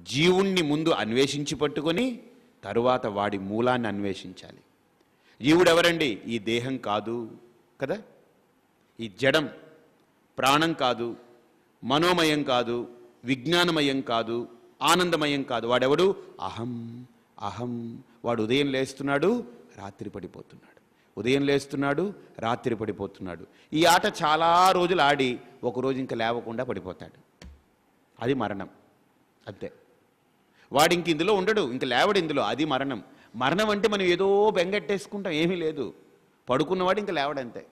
జీవుణ్ణి ముందు అన్వేషించి పట్టుకొని తరువాత వాడి మూలాన్ని అన్వేషించాలి. జీవుడు ఎవరండి? ఈ దేహం కాదు కదా, ఈ జడం ప్రాణం కాదు, మనోమయం కాదు, విజ్ఞానమయం కాదు, ఆనందమయం కాదు. వాడెవడు? అహం. అహం. వాడు ఉదయం లేస్తున్నాడు, రాత్రి పడిపోతున్నాడు, ఉదయం లేస్తున్నాడు, రాత్రి పడిపోతున్నాడు. ఈ ఆట చాలా రోజులు ఆడి ఒకరోజు ఇంకా లేవకుండా పడిపోతాడు. అది మరణం. అంతే. వాడు ఇంక ఇందులో ఉండడు, ఇంక లేవడు ఇందులో. అది మరణం. మరణం అంటే మనం ఏదో బెంగెట్టేసుకుంటాం, ఏమీ లేదు. పడుకున్నవాడు ఇంకా లేవడంతే.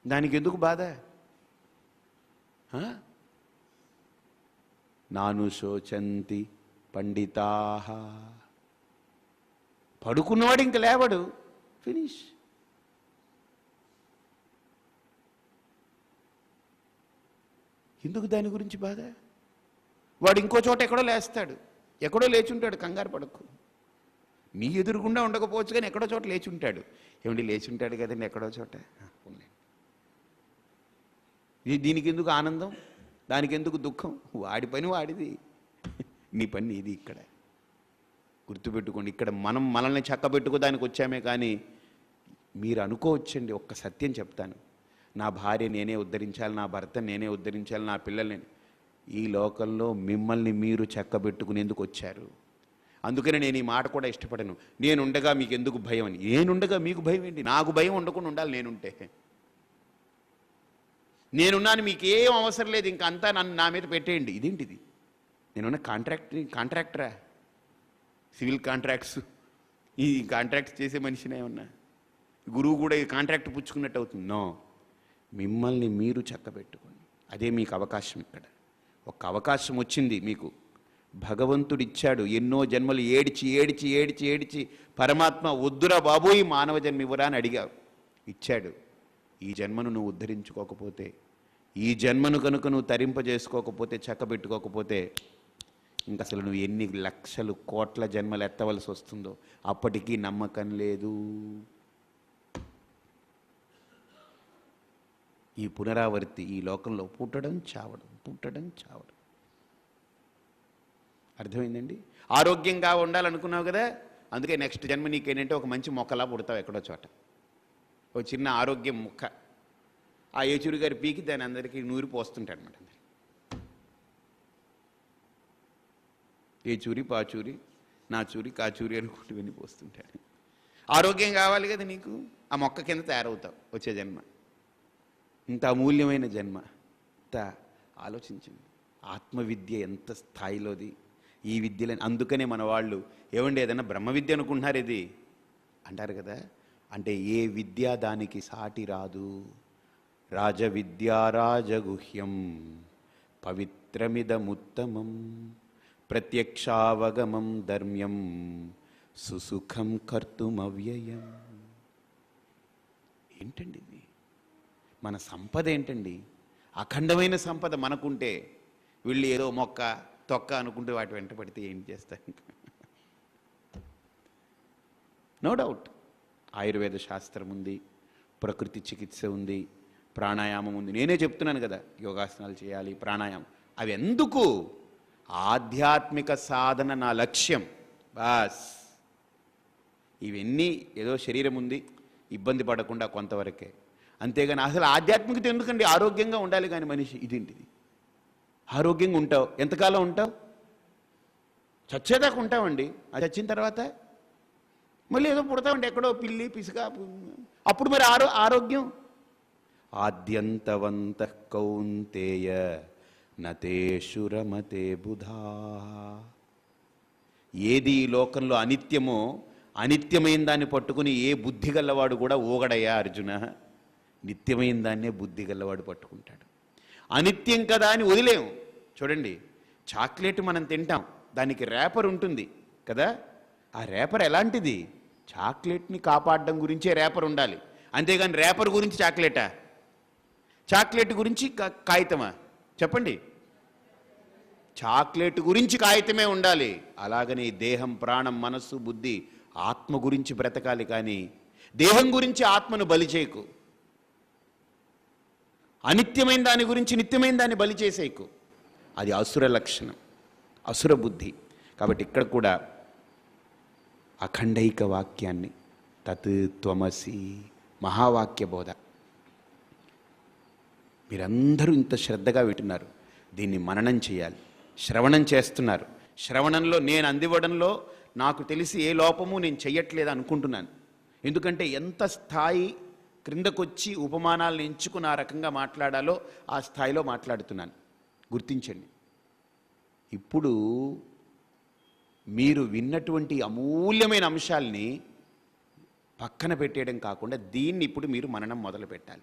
దానికి ఎందుకు బాధ? నాను శోచంతి పండితాః. పడుకున్నవాడు ఇంక లేవడు, ఫినిష్. ఎందుకు దాని గురించి బాధ? వాడు ఇంకో చోట ఎక్కడో లేస్తాడు, ఎక్కడో లేచుంటాడు, కంగారు పడకు. నీ ఎదురుగుండా ఉండకపోవచ్చు కానీ ఎక్కడో చోట లేచుంటాడు. ఏమండి లేచుంటాడు కదండి ఎక్కడో చోట. దీనికి ఎందుకు ఆనందం, దానికి ఎందుకు దుఃఖం? వాడి పని వాడిది, నీ పని నీది. ఇక్కడ గుర్తుపెట్టుకోండి, ఇక్కడ మనం మనల్ని చక్కబెట్టుకోదానికి వచ్చామే. కానీ మీరు అనుకోవచ్చండి, ఒక్క సత్యం చెప్తాను, నా భార్య నేనే ఉద్ధరించాలి, నా భర్త నేనే ఉద్ధరించాలి, నా పిల్లల్ని. ఈ లోకంలో మిమ్మల్ని మీరు చక్కబెట్టుకునేందుకు వచ్చారు. అందుకనే నేను ఈ మాట కూడా ఇష్టపడను. నేనుండగా మీకు ఎందుకు భయం అని. నేనుండగా మీకు భయం ఏంటి? నాకు భయం ఉండకుండా ఉండాలి నేనుంటే. నేనున్నాను, మీకు ఏం అవసరం లేదు, ఇంకా అంతా నన్ను నా మీద పెట్టేయండి. ఇదేంటిది? నేనున్న కాంట్రాక్టరా? సివిల్ కాంట్రాక్ట్స్, ఈ కాంట్రాక్ట్స్ చేసే మనిషినే ఉన్నా. గురువు కూడా ఈ కాంట్రాక్ట్ పుచ్చుకున్నట్టు అవుతుంది. నో, మిమ్మల్ని మీరు చక్కబెట్టుకోండి. అదే మీకు అవకాశం. ఇక్కడ ఒక అవకాశం వచ్చింది మీకు, భగవంతుడు ఇచ్చాడు. ఎన్నో జన్మలు ఏడిచి ఏడిచి ఏడిచి ఏడిచి పరమాత్మ వద్దురా బాబు ఈ మానవ జన్మ ఇవ్వరా అని అడిగావు, ఇచ్చాడు. ఈ జన్మను నువ్వు ఉద్ధరించుకోకపోతే, ఈ జన్మను కనుక నువ్వు తరింపజేసుకోకపోతే, చక్కబెట్టుకోకపోతే, ఇంక అసలు నువ్వు ఎన్ని లక్షలు కోట్ల జన్మలు ఎత్తవలసి వస్తుందో అప్పటికీ నమ్మకం లేదు. ఈ పునరావృత్తి, ఈ లోకంలో పుట్టడం చావడం, పుట్టడం చావడం. అర్థమైందండి? ఆరోగ్యంగా ఉండాలనుకున్నావు కదా, అందుకే నెక్స్ట్ జన్మ నీకేంటంటే ఒక మంచి మొక్కలా పుడతావు ఎక్కడో చోట. ఒక చిన్న ఆరోగ్యం మొక్క. ఆ ఏచూరి గారి పీకి దాని అందరికీ నూరి పోస్తుంటాడు అనమాట. ఏచూరి పాచూరి నాచూరి కాచూరి అనుకుంటూ వెళ్ళి పోస్తుంటాడు. ఆరోగ్యం కావాలి కదా నీకు, ఆ మొక్క కింద తయారవుతావు వచ్చే జన్మ. ఇంత అమూల్యమైన జన్మ. ఇంత ఆలోచించండి, ఆత్మవిద్య ఎంత స్థాయిలోది ఈ విద్యలని. అందుకనే మన వాళ్ళు ఏమండి ఏదైనా బ్రహ్మ విద్య అనుకుంటున్నారు ఇది అంటారు కదా. అంటే ఏ విద్య దానికి సాటి రాదు. రాజవిద్యా రాజగుహ్యం పవిత్రమిదముత్తమం ప్రత్యక్షావగమం ధర్మ్యం సుసుఖం కర్తుమవ్యయం. ఏంటండి ఇది? మన సంపద ఏంటండి? అఖండమైన సంపద మనకుంటే, వీళ్ళు ఏదో మొక్క తొక్క అనుకుంటూ వాటి వెంట పడితే ఏం చేస్తారు? నో డౌట్ ఆయుర్వేద శాస్త్రం ఉంది, ప్రకృతి చికిత్స ఉంది, ప్రాణాయామం ఉంది. నేనే చెప్తున్నాను కదా, యోగాసనాలు చేయాలి, ప్రాణాయామం. అవి ఎందుకు? ఆధ్యాత్మిక సాధన నా లక్ష్యం, బాస్. ఇవన్నీ ఏదో శరీరం ఉంది, ఇబ్బంది పడకుండా కొంతవరకే, అంతేగాని అసలు ఆధ్యాత్మికత ఎందుకండి? ఆరోగ్యంగా ఉండాలి కానీ మనిషి. ఇదేంటిది? ఆరోగ్యంగా ఉంటావు, ఎంతకాలం ఉంటావు? చచ్చేదాకా ఉంటామండి. అది చచ్చిన తర్వాత మళ్ళీ ఏదో పుడతామండి, ఎక్కడో పిల్లి పిసుక. అప్పుడు మరి ఆరోగ్యం. ఆద్యంతవంత కౌంతేయ నతేషు రమతే బుధా. ఏది ఈ లోకంలో అనిత్యమో, అనిత్యమైన దాన్ని పట్టుకుని ఏ బుద్ధి గల్లవాడు కూడా ఊగడయ్యా అర్జున. నిత్యమైన దాన్నే బుద్ధి గల్లవాడు పట్టుకుంటాడు. అనిత్యం కదా అని వదిలేం. చూడండి, చాక్లెట్ మనం తింటాం, దానికి రేపర్ ఉంటుంది కదా. ఆ రేపర్ ఎలాంటిది? చాక్లెట్ని కాపాడడం గురించే రేపర్ ఉండాలి, అంతేగాని రేపర్ గురించి చాక్లెటా? చాక్లెట్ గురించి కాగితమా? చెప్పండి. చాక్లెట్ గురించి కాగితమే ఉండాలి. అలాగని దేహం, ప్రాణం, మనస్సు, బుద్ధి, ఆత్మ గురించి బ్రతకాలి. కానీ దేహం గురించి ఆత్మను బలి చేయకు. అనిత్యమైన దాని గురించి నిత్యమైన దాన్ని బలి చేసేయకు. అది అసుర లక్షణం. అసుర బుద్ధి. కాబట్టి ఇక్కడ కూడా అఖండైక వాక్యాన్ని, తత్ త్వమసి, మహావాక్య బోధ. మీరందరూ ఇంత శ్రద్ధగా వింటున్నారు, దీన్ని మననం చేయాలి. శ్రవణం చేస్తున్నారు. శ్రవణంలో నేను అందివ్వడంలో నాకు తెలిసి ఏ లోపము నేను చెయ్యట్లేదు అనుకుంటున్నాను. ఎందుకంటే ఎంత స్థాయి క్రిందకొచ్చి ఉపమానాలను ఎంచుకుని ఆ రకంగా మాట్లాడాలో ఆ స్థాయిలో మాట్లాడుతున్నాను. గుర్తించండి. ఇప్పుడు మీరు విన్నటువంటి అమూల్యమైన అంశాల్ని పక్కన పెట్టేయడం కాకుండా దీన్ని ఇప్పుడు మీరు మననం మొదలు పెట్టాలి.